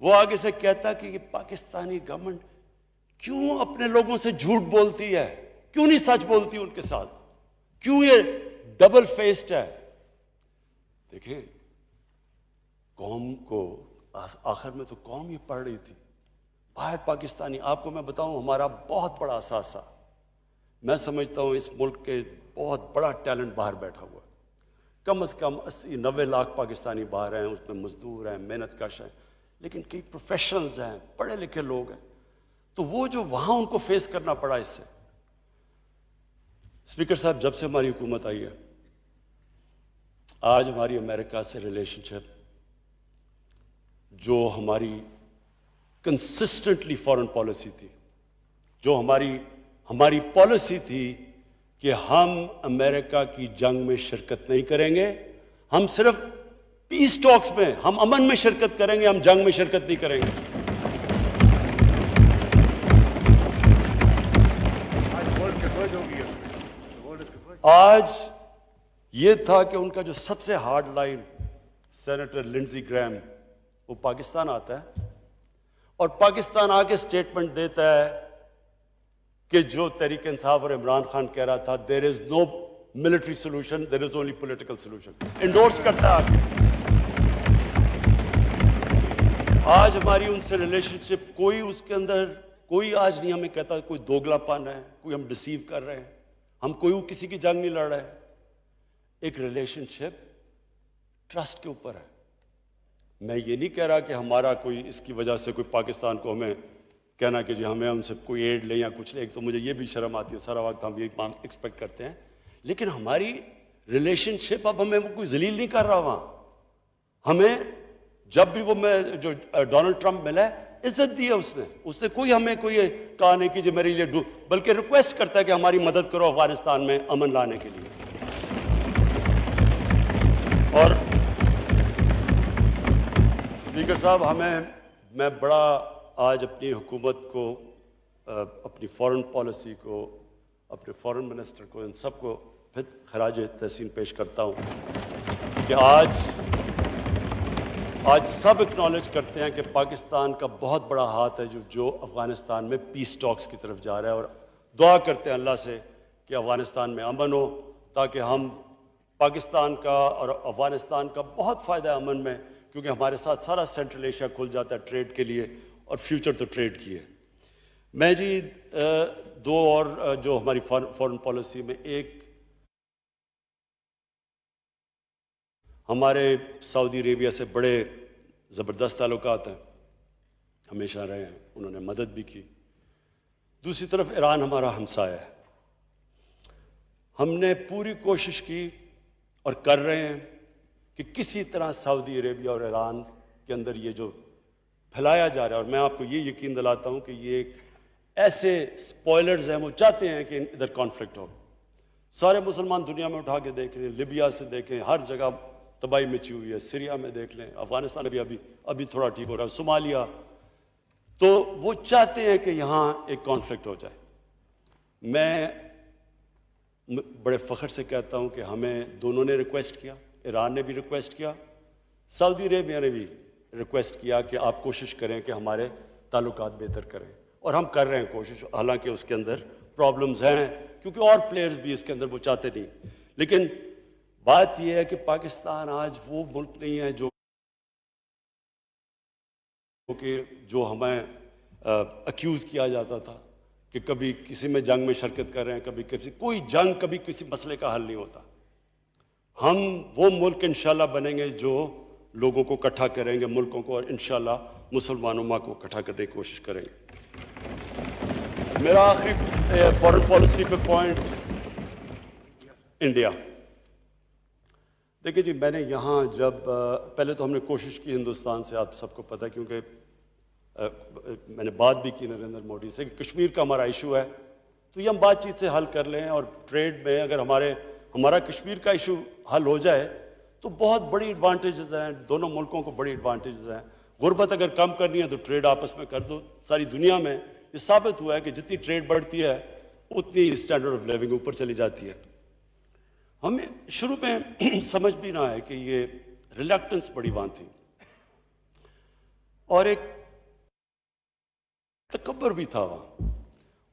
وہ آگے سے کہتا کہ یہ پاکستانی گورنمنٹ کیوں اپنے لوگوں سے جھوٹ بولتی ہے، کیوں نہیں سچ بولتی ان کے ساتھ، کیوں یہ ڈبل فیسڈ ہے. دیکھیں قوم کو آخر میں تو قوم ہی پڑھ رہی تھی. باہر پاکستانی، آپ کو میں بتاؤں ہمارا بہت بڑا اثاثہ، میں سمجھتا ہوں اس ملک کے بہت بڑا ٹیلنٹ باہر بیٹھا ہوا ہے. کم از کم 80-90 لاکھ پاکستانی باہر ہیں، اس میں مزدور ہیں، محنت کش ہیں، لیکن کئی پروفیشنلز ہیں، پڑھے لکھے لوگ ہیں. تو وہ جو وہاں ان کو فیس کرنا پڑا اس سے. اسپیکر صاحب جب سے ہماری حکومت آئی ہے، آج ہماری امریکہ سے ریلیشن شپ جو ہماری کنسسٹنٹلی فارن پالیسی تھی، جو ہماری پالیسی تھی کہ ہم امریکہ کی جنگ میں شرکت نہیں کریں گے، ہم صرف پیس ٹاکس میں، ہم امن میں شرکت کریں گے، ہم جنگ میں شرکت نہیں کریں گے. آج یہ تھا کہ ان کا جو سب سے ہارڈ لائن سینیٹر لنڈزی گریم وہ پاکستان آتا ہے اور پاکستان آ کے سٹیٹمنٹ دیتا ہے کہ جو تحریک انصاف اور عمران خان کہہ رہا تھا there is no military solution, there is only political solution, endorse کرتا ہے. آج ہماری ان سے ریلیشن شپ کوئی اس کے اندر کوئی آج نہیں ہمیں کہتا کوئی دوگلا پن ہے، کوئی ہم ڈسیو کر رہے ہیں، ہم کوئی کسی کی جنگ نہیں لڑ رہے. ایک ریلیشن شپ ٹرسٹ کے اوپر ہے. میں یہ نہیں کہہ رہا کہ ہمارا کوئی اس کی وجہ سے کوئی پاکستان کو ہمیں کہنا کہ جی ہمیں ان سے کوئی ایڈ لیں یا کچھ لیں، ایک تو مجھے یہ بھی شرم آتی ہے، سارا وقت ہم یہ ایکسپیکٹ کرتے ہیں، لیکن ہماری ریلیشن شپ اب ہمیں وہ کوئی ذلیل نہیں کر رہا. وہاں ہمیں جب بھی وہ میں جو ڈونلڈ ٹرمپ ملا ہے عزت دی ہے اس نے کوئی ہمیں کوئی کہا نہیں کہ جی میرے لیے بلکہ ریکویسٹ کرتا ہے کہ ہماری مدد کرو افغانستان میں امن لانے کے لیے. اور اسپیکر صاحب میں بڑا آج اپنی حکومت کو، اپنی فارن پالیسی کو، اپنے فارن منسٹر کو، ان سب کو پھر خراج تحسین پیش کرتا ہوں کہ آج سب اکنالج کرتے ہیں کہ پاکستان کا بہت بڑا ہاتھ ہے جو افغانستان میں پیس ٹاکس کی طرف جا رہا ہے، اور دعا کرتے ہیں اللہ سے کہ افغانستان میں امن ہو تاکہ ہم پاکستان کا اور افغانستان کا بہت فائدہ ہے امن میں، کیونکہ ہمارے ساتھ سارا سینٹرل ایشیا کھل جاتا ہے ٹریڈ کے لیے اور فیوچر تو ٹریڈ کی ہے. میں جی دو اور جو ہماری فارن پالیسی میں، ایک ہمارے سعودی عربیہ سے بڑے زبردست تعلقات ہیں، ہمیشہ رہے ہیں، انہوں نے مدد بھی کی. دوسری طرف ایران ہمارا ہمسایہ ہے. ہم نے پوری کوشش کی اور کر رہے ہیں کہ کسی طرح سعودی عربیہ اور ایران کے اندر یہ جو پھیلایا جا رہا ہے، اور میں آپ کو یہ یقین دلاتا ہوں کہ یہ ایک ایسے سپوائلرز ہیں، وہ چاہتے ہیں کہ ادھر کانفلکٹ ہو. سارے مسلمان دنیا میں اٹھا کے دیکھ لیں، لیبیا سے دیکھیں، ہر جگہ تباہی مچی ہوئی ہے، سیریا میں دیکھ لیں، افغانستان ابھی تھوڑا ٹھیک ہو رہا ہے، صومالیہ. تو وہ چاہتے ہیں کہ یہاں ایک کانفلکٹ ہو جائے. میں بڑے فخر سے کہتا ہوں کہ ہمیں دونوں نے ریکویسٹ کیا، ایران نے بھی ریکویسٹ کیا، سعودی عربیہ نے بھی ریکویسٹ کیا کہ آپ کوشش کریں کہ ہمارے تعلقات بہتر کریں، اور ہم کر رہے ہیں کوشش، حالانکہ اس کے اندر پرابلمز ہیں کیونکہ اور پلیئرز بھی اس کے اندر وہ چاہتے نہیں. لیکن بات یہ ہے کہ پاکستان آج وہ ملک نہیں ہے جو ہمیں اکیوز کیا جاتا تھا کہ کبھی کسی میں جنگ میں شرکت کر رہے ہیں، کبھی کوئی جنگ، کبھی کسی مسئلے کا حل نہیں ہوتا. ہم وہ ملک انشاءاللہ بنیں گے جو لوگوں کو اکٹھا کریں گے، ملکوں کو، اور انشاءاللہ مسلمانوں کو اکٹھا کرنے کی کوشش کریں گے. میرا آخری فارن پالیسی پہ پوائنٹ انڈیا. دیکھیں جی، میں نے یہاں جب پہلے تو ہم نے کوشش کی ہندوستان سے، آپ سب کو پتہ ہے کیونکہ میں نے بات بھی کی نریندر مودی سے کہ کشمیر کا ہمارا ایشو ہے تو یہ ہم بات چیت سے حل کر لیں، اور ٹریڈ میں اگر ہمارا کشمیر کا ایشو حل ہو جائے تو بہت بڑی ایڈوانٹیجز ہیں، دونوں ملکوں کو بڑی ایڈوانٹیجز ہیں. غربت اگر کم کرنی ہے تو ٹریڈ آپس میں کر دو. ساری دنیا میں یہ ثابت ہوا ہے کہ جتنی ٹریڈ بڑھتی ہے اتنی اسٹینڈرڈ آف لیونگ اوپر چلی جاتی ہے. ہمیں شروع میں سمجھ بھی نہ آئے کہ یہ ریلیکٹنس بڑی وہاں تھی، اور ایک تکبر بھی تھا وہاں.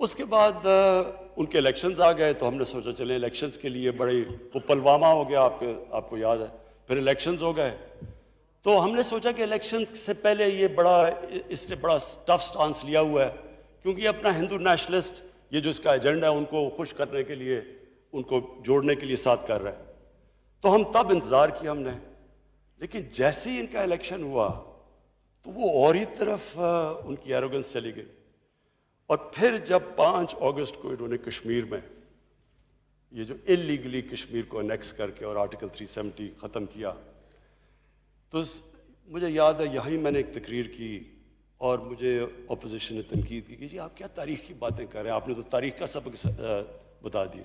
اس کے بعد ان کے الیکشنز آ گئے تو ہم نے سوچا چلیں الیکشنز کے لیے بڑی وہ پلوامہ ہو گیا, آپ کو یاد ہے, پھر الیکشنز ہو گئے. تو ہم نے سوچا کہ الیکشنز سے پہلے اس نے بڑا ٹف سٹانس لیا ہوا ہے, کیونکہ یہ اپنا ہندو نیشنلسٹ, یہ جو اس کا ایجنڈا ہے ان کو خوش کرنے کے لیے, ان کو جوڑنے کے لیے ساتھ کر رہا ہے. تو ہم تب انتظار کیا ہم نے, لیکن جیسے ہی ان کا الیکشن ہوا تو وہ اور ہی طرف ان کی ایروگنس چلی گئی. اور پھر جب 5 اگست کو انہوں نے کشمیر میں یہ جو اللیگلی کشمیر کو انیکس کر کے اور آرٹیکل 370 ختم کیا, تو مجھے یاد ہے یہیں میں نے ایک تقریر کی اور مجھے اپوزیشن نے تنقید کی کہ جی آپ کیا تاریخ کی باتیں کر رہے ہیں, آپ نے تو تاریخ کا سبق بتا دیا.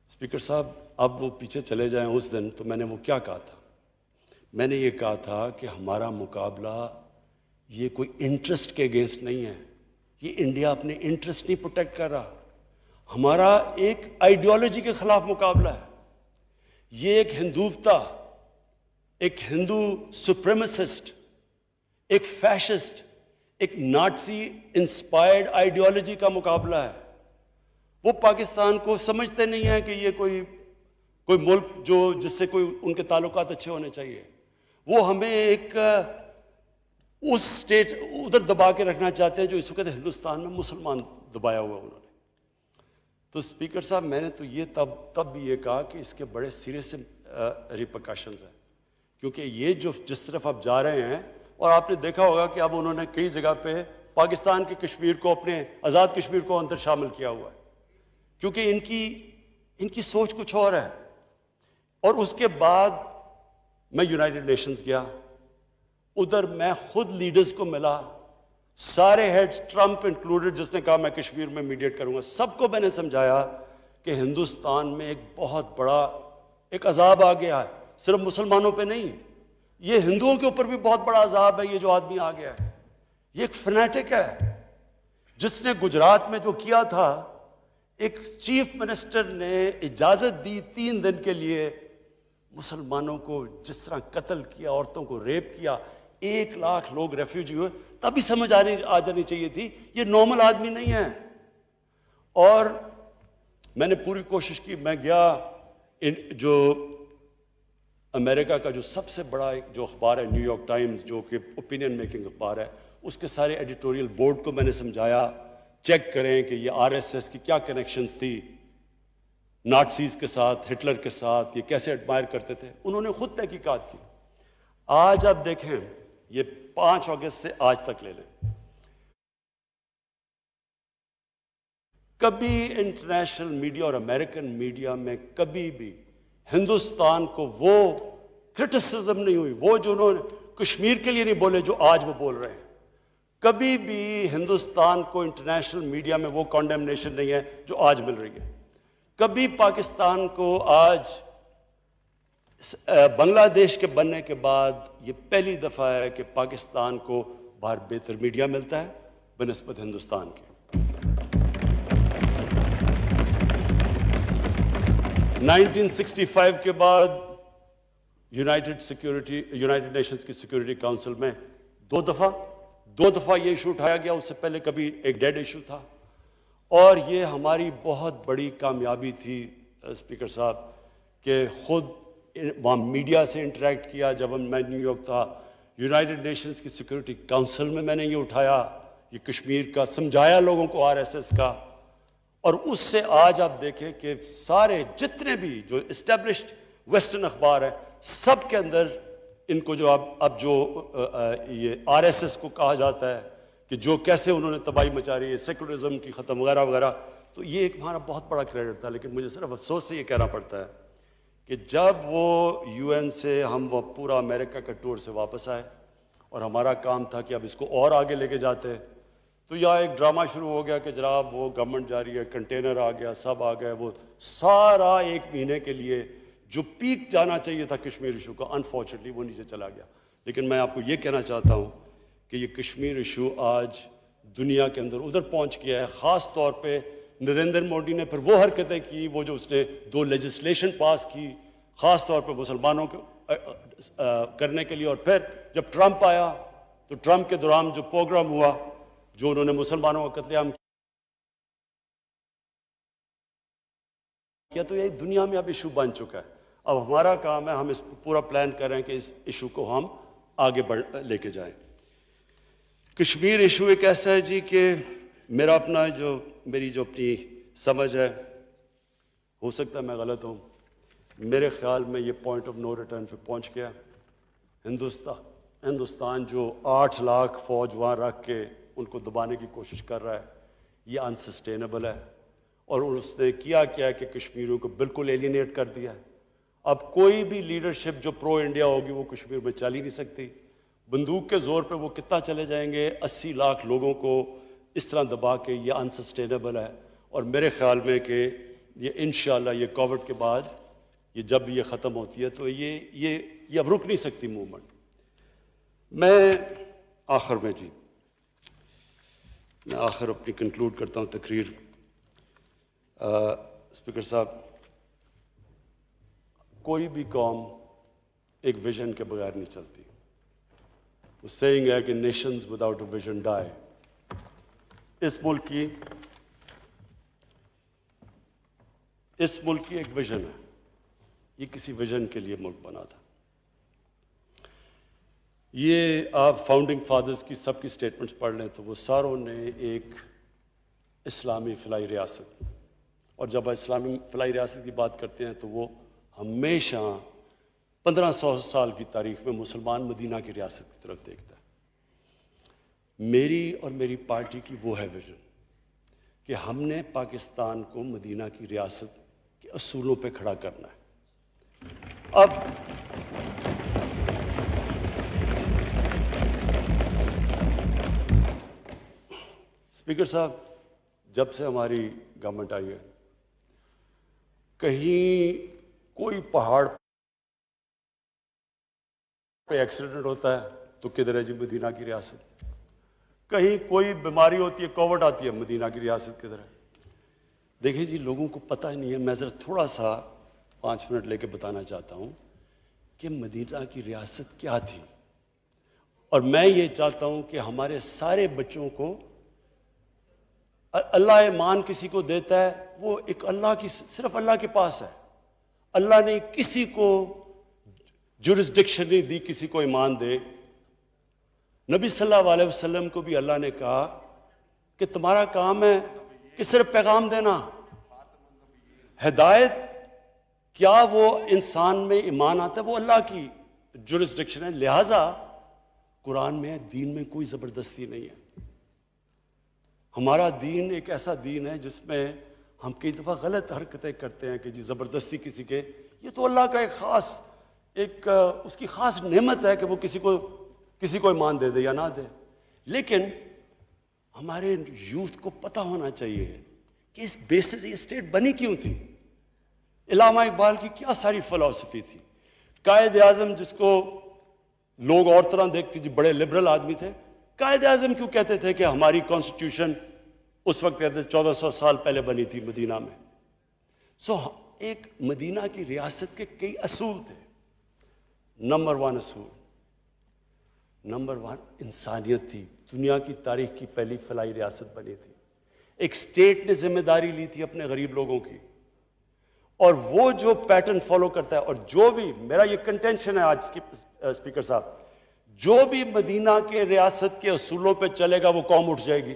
اسپیکر صاحب اب وہ پیچھے چلے جائیں اس دن, تو میں نے وہ کیا کہا تھا؟ میں نے یہ کہا تھا کہ ہمارا مقابلہ یہ کوئی انٹرسٹ کے اگینسٹ نہیں ہے, یہ انڈیا اپنے انٹرسٹ نہیں پروٹیکٹ کر رہا, ہمارا ایک آئیڈیالوجی کے خلاف مقابلہ ہے. یہ ایک ہندوتا, ایک ہندو سپریمسسٹ, ایک فیشسٹ, ایک نازی انسپائرڈ آئیڈیالوجی کا مقابلہ ہے. وہ پاکستان کو سمجھتے نہیں ہیں کہ یہ کوئی ملک جس سے کوئی ان کے تعلقات اچھے ہونے چاہیے. وہ ہمیں ایک اس سٹیٹ ادھر دبا کے رکھنا چاہتے ہیں جو اس وقت ہندوستان میں مسلمان دبایا ہوا انہوں نے. تو اسپیکر صاحب میں نے تو یہ تب بھی یہ کہا کہ اس کے بڑے سیریس ریپرکشنز ہیں, کیونکہ یہ جس طرف آپ جا رہے ہیں, اور آپ نے دیکھا ہوگا کہ اب انہوں نے کئی جگہ پہ پاکستان کے کشمیر کو, اپنے آزاد کشمیر کو اندر شامل کیا ہوا ہے, کیونکہ ان کی سوچ کچھ اور ہے. اور اس کے بعد میں یونائٹڈ نیشنز گیا, ادھر میں خود لیڈرز کو ملا, سارے ہیڈز, ٹرمپ انکلوڈڈ, جس نے کہا میں کشمیر میں میڈیٹ کروں گا, سب کو میں نے سمجھایا کہ ہندوستان میں ایک بہت بڑا ایک عذاب آ گیا ہے, صرف مسلمانوں پہ نہیں, یہ ہندوؤں کے اوپر بھی بہت بڑا عذاب ہے. یہ جو آدمی آ گیا ہے یہ ایک فنیٹک ہے, جس نے گجرات میں جو کیا تھا, ایک چیف منسٹر نے اجازت دی 3 دن کے لیے, مسلمانوں کو جس طرح قتل کیا, عورتوں کو ریپ کیا, 1 لاکھ لوگ ریفیوجی ہوئے, تبھی سمجھ آ جانی چاہیے تھی یہ نارمل آدمی نہیں ہے. اور میں نے پوری کوشش کی, میں گیا جو امریکہ کا جو سب سے بڑا جو اخبار ہے نیو یارک ٹائمز, جو کہ اوپینین میکنگ اخبار ہے, اس کے سارے ایڈیٹوریل بورڈ کو میں نے سمجھایا چیک کریں کہ یہ RSS کی کیا کنیکشنز تھی نازیز کے ساتھ, ہٹلر کے ساتھ, یہ کیسے ایڈمائر کرتے تھے. انہوں نے خود تحقیقات کی. آج آپ دیکھیں, یہ 5 اگست سے آج تک لے لیں, کبھی انٹرنیشنل میڈیا اور امریکن میڈیا میں کبھی بھی ہندوستان کو وہ کرٹیسزم نہیں ہوئی, وہ جو انہوں نے کشمیر کے لیے نہیں بولے جو آج وہ بول رہے ہیں. کبھی بھی ہندوستان کو انٹرنیشنل میڈیا میں وہ کانڈیمنیشن نہیں ہے جو آج مل رہی ہے. کبھی پاکستان کو آج بنگلہ دیش کے بننے کے بعد یہ پہلی دفعہ ہے کہ پاکستان کو باہر بہتر میڈیا ملتا ہے بنسبت ہندوستان کے. 1965 کے بعد یونائٹڈ نیشنز کی سیکورٹی کاؤنسل میں 2 دفعہ یہ ایشو اٹھایا گیا, اس سے پہلے کبھی ایک ڈیڈ ایشو تھا. اور یہ ہماری بہت بڑی کامیابی تھی اسپیکر صاحب کہ خود وہاں میڈیا سے انٹریکٹ کیا. جب میں نیو یارک تھا, یونائٹڈ نیشنز کی سیکورٹی کاؤنسل میں نے یہ اٹھایا, یہ کشمیر کا سمجھایا لوگوں کو RSS کا. اور اس سے آج آپ دیکھیں کہ سارے جتنے بھی جو اسٹیبلشڈ ویسٹرن اخبار ہیں, سب کے اندر ان کو جو اب جو یہ RSS کو کہا جاتا ہے کہ جو کیسے انہوں نے تباہی مچا رہی ہے, سیکولرزم کی ختم وغیرہ وغیرہ, تو یہ ایک ہمارا بہت بڑا کریڈٹ تھا. لیکن مجھے صرف افسوس سے یہ کہنا پڑتا ہے کہ جب وہ UN سے ہم وہ پورا امریکہ کا ٹور سے واپس آئے اور ہمارا کام تھا کہ اب اس کو اور آگے لے کے جاتے, تو یہاں ایک ڈرامہ شروع ہو گیا کہ جناب وہ گورنمنٹ جا رہی ہے, کنٹینر آ گیا, سب آ گئے, وہ سارا 1 مہینے کے لیے جو پیک جانا چاہیے تھا کشمیر ایشو کا, انفارچونیٹلی وہ نیچے چلا گیا. لیکن میں آپ کو یہ کہنا چاہتا ہوں کہ یہ کشمیر ایشو آج دنیا کے اندر ادھر پہنچ گیا ہے. خاص طور پہ نریندر مودی نے پھر وہ حرکتیں کی, وہ جو اس نے 2 لیجسلیشن پاس کی خاص طور پہ مسلمانوں کو کرنے کے لیے, اور پھر جب ٹرمپ آیا تو ٹرمپ کے دوران جو پروگرام ہوا، جو انہوں نے مسلمانوں کا قتل عام کیا، تو یہ دنیا میں اب ایشو بن چکا ہے۔ اب ہمارا کام ہے، ہم اس پورا پلان کر رہے ہیں کہ اس ایشو کو ہم آگے لے کے جائیں۔ کشمیر ایشو ایک ایسا ہے جی کہ میری جو اپنی سمجھ ہے، ہو سکتا ہے میں غلط ہوں، میرے خیال میں یہ پوائنٹ آف نو ریٹرن پہ پہنچ گیا۔ ہندوستان جو 8 لاکھ فوج وہاں رکھ کے ان کو دبانے کی کوشش کر رہا ہے، یہ انسسٹینیبل ہے، اور اس نے کیا کہ کشمیریوں کو بالکل ایلینیٹ کر دیا ہے۔ اب کوئی بھی لیڈرشپ جو پرو انڈیا ہوگی وہ کشمیر میں چل ہی نہیں سکتی۔ بندوق کے زور پہ وہ کتنا چلے جائیں گے؟ 80 لاکھ لوگوں کو اس طرح دبا کے، یہ انسسٹینیبل ہے۔ اور میرے خیال میں کہ یہ انشاءاللہ یہ کووڈ کے بعد یہ جب یہ ختم ہوتی ہے تو یہ اب رک نہیں سکتی موومنٹ۔ میں آخر اپنی کنکلوڈ کرتا ہوں تقریر۔ اسپیکر صاحب، کوئی بھی قوم ایک ویژن کے بغیر نہیں چلتی۔ وہ سیئنگ ہے کہ نیشنز وداؤٹ اے ویژن ڈائی۔ اس ملک کی ایک ویژن ہے، یہ کسی ویژن کے لیے ملک بنا تھا۔ یہ آپ فاؤنڈنگ فادرز کی سب کی سٹیٹمنٹس پڑھ لیں تو وہ ساروں نے ایک اسلامی فلاحی ریاست، اور جب اسلامی فلاحی ریاست کی بات کرتے ہیں تو وہ ہمیشہ 1500 سال کی تاریخ میں مسلمان مدینہ کی ریاست کی طرف دیکھتا ہے۔ میری اور میری پارٹی کی وہ ہے ویژن کہ ہم نے پاکستان کو مدینہ کی ریاست کے اصولوں پہ کھڑا کرنا ہے۔ اب اسپیکر صاحب، جب سے ہماری گورنمنٹ آئی ہے، کہیں کوئی پہاڑ پہ ایکسیڈنٹ ہوتا ہے تو کدھر ہے جی؟ مدینہ کی ریاست۔ کہیں کوئی بیماری ہوتی ہے، کووڈ آتی ہے، مدینہ کی ریاست کدھر ہے؟ دیکھیں جی، لوگوں کو پتہ ہی نہیں ہے۔ میں ذرا تھوڑا سا 5 منٹ لے کے بتانا چاہتا ہوں کہ مدینہ کی ریاست کیا تھی، اور میں یہ چاہتا ہوں کہ ہمارے سارے بچوں کو اللہ ایمان کسی کو دیتا ہے وہ ایک صرف اللہ کے پاس ہے۔ اللہ نے کسی کو جورسڈکشن نہیں دی کسی کو ایمان دے۔ نبی صلی اللہ علیہ وسلم کو بھی اللہ نے کہا کہ تمہارا کام ہے کہ صرف پیغام دینا، ہدایت کیا وہ انسان میں ایمان آتا ہے وہ اللہ کی جورسڈکشن ہے۔ لہٰذا قرآن میں دین میں کوئی زبردستی نہیں ہے۔ ہمارا دین ایک ایسا دین ہے جس میں ہم کئی دفعہ غلط حرکتیں کرتے ہیں کہ جی زبردستی کسی کے، یہ تو اللہ کا ایک اس کی خاص نعمت ہے کہ وہ کسی کو ایمان دے دے یا نہ دے۔ لیکن ہمارے یوتھ کو پتہ ہونا چاہیے کہ اس بیسس یہ اسٹیٹ بنی کیوں تھی۔ علامہ اقبال کی کیا ساری فلسفی تھی۔ قائد اعظم جس کو لوگ اور طرح دیکھتے جی بڑے لبرل آدمی تھے، قائد اعظم کیوں کہتے تھے کہ ہماری کانسٹیٹیوشن اس وقت کہتے 1400 سال پہلے بنی تھی مدینہ میں۔ ایک مدینہ کی ریاست کے کئی اصول تھے۔ نمبر 1 انسانیت تھی۔ دنیا کی تاریخ کی پہلی فلاحی ریاست بنی تھی۔ ایک اسٹیٹ نے ذمہ داری لی تھی اپنے غریب لوگوں کی، اور وہ جو پیٹرن فالو کرتا ہے، اور جو بھی میرا یہ کنٹینشن ہے آج کی اسپیکر صاحب، جو بھی مدینہ کے ریاست کے اصولوں پہ چلے گا وہ قوم اٹھ جائے گی،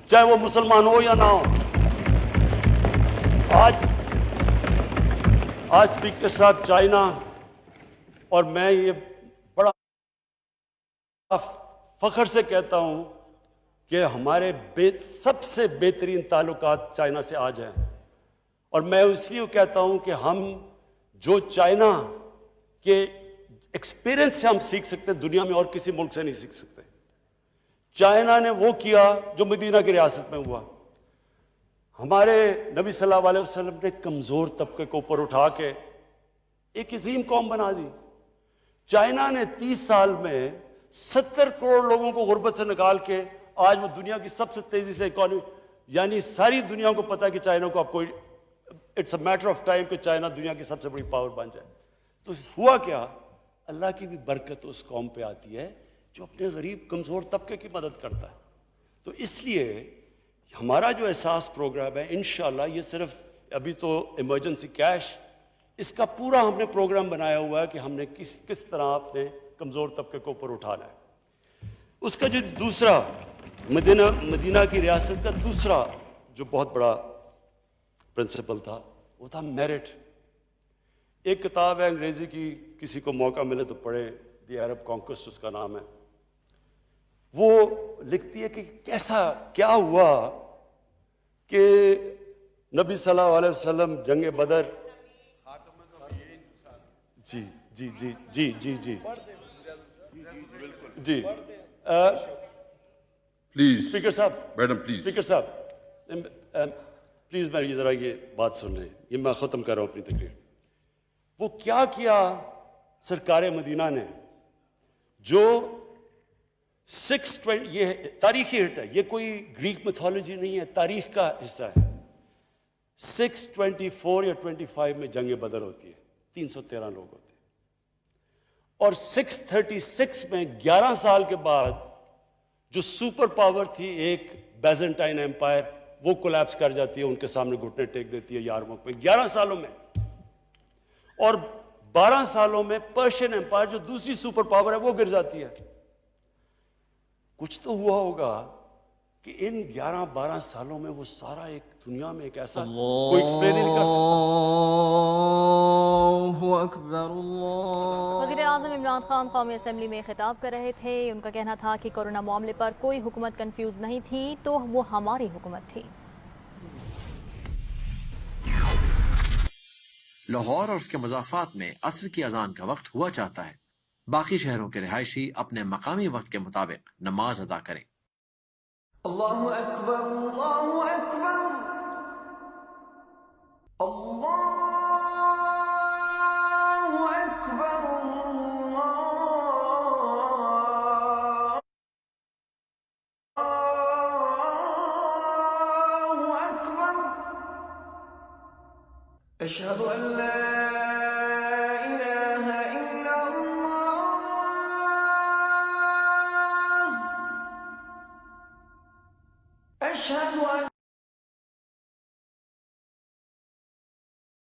چاہے وہ مسلمان ہو یا نہ ہو۔ آج اسپیکر صاحب چائنا، اور میں یہ بڑا فخر سے کہتا ہوں کہ ہمارے سب سے بہترین تعلقات چائنا سے آج ہیں، اور میں اس لیے کہتا ہوں کہ ہم جو چائنا کے ایکسپیرینس سے ہم سیکھ سکتے ہیں، دنیا میں اور کسی ملک سے نہیں سیکھ سکتے۔ چائنا نے وہ کیا جو مدینہ کی ریاست میں ہوا۔ ہمارے نبی صلی اللہ علیہ وسلم نے کمزور طبقے کو اوپر اٹھا کے ایک عظیم قوم بنا دی۔ چائنا نے 30 سال میں 70 کروڑ لوگوں کو غربت سے نکال کے آج وہ دنیا کی سب سے تیزی سے اکانومی، یعنی ساری دنیا کو پتا ہے کہ چائنا کو اب کوئی it's a matter of time کہ چائنا دنیا کی سب سے بڑی پاور بن جائے۔ تو ہوا کیا؟ اللہ کی بھی برکت اس قوم پہ آتی ہے جو اپنے غریب کمزور طبقے کی مدد کرتا ہے. تو اس لیے ہمارا جو احساس پروگرام ہے انشاءاللہ یہ صرف ابھی تو ایمرجنسی کیش، اس کا پورا ہم نے پروگرام بنایا ہوا ہے کہ ہم نے کس طرح اپنے کمزور طبقے کو اوپر اٹھانا ہے. اس کا جو دوسرا مدینہ کی ریاست کا دوسرا جو بہت بڑا پرنسپل تھا وہ تھا میرٹ. ایک کتاب ہے انگریزی کی، کسی کو موقع ملے تو پڑھے، دی عرب کانکوسٹ اس کا نام ہے. وہ لکھتی ہے کہ کیا ہوا کہ نبی صلی اللہ علیہ وسلم جنگ بدر، جی جی جی جی جی جی جی پلیز اسپیکر صاحب، میڈم پلیز. اسپیکر صاحب پلیز میری ذرا یہ بات سن لیں، یہ میں ختم کر رہا ہوں اپنی تقریر. وہ کیا سرکار مدینہ نے، جو 620، یہ تاریخی ہٹ ہے، یہ کوئی گریک میتھولوجی نہیں ہے، تاریخ کا حصہ ہے. 624 یا 25 میں جنگ بدر ہوتی ہے، 313 لوگ ہوتے ہیں. اور 636 میں 11 سال کے بعد جو سپر پاور تھی ایک بیزنٹائن ایمپائر، وہ کولیپس کر جاتی ہے، ان کے سامنے گھٹنے ٹیک دیتی ہے یارموک میں 11 سالوں میں. اور 12 سالوں میں پرشین ایمپائر جو دوسری سپر پاور ہے وہ گر جاتی ہے. کچھ تو ہوا ہوگا کہ ان 11-12 سالوں میں وہ سارا ایک دنیا میں ایک ایسا کوئی ایکسپلین ہی نہیں کر سکتا. اللہ اکبر اللہ. وزیر اعظم عمران خان قومی اسمبلی میں خطاب کر رہے تھے. ان کا کہنا تھا کہ کورونا معاملے پر کوئی حکومت کنفیوز نہیں تھی تو وہ ہماری حکومت تھی. لاہور اور اس کے مضافات میں عصر کی اذان کا وقت ہوا چاہتا ہے. باقی شہروں کے رہائشی اپنے مقامی وقت کے مطابق نماز ادا کریں. اللہ اکبر اللہ اکبر اللہ اکبر اللہ اکبر. اشہد ان لا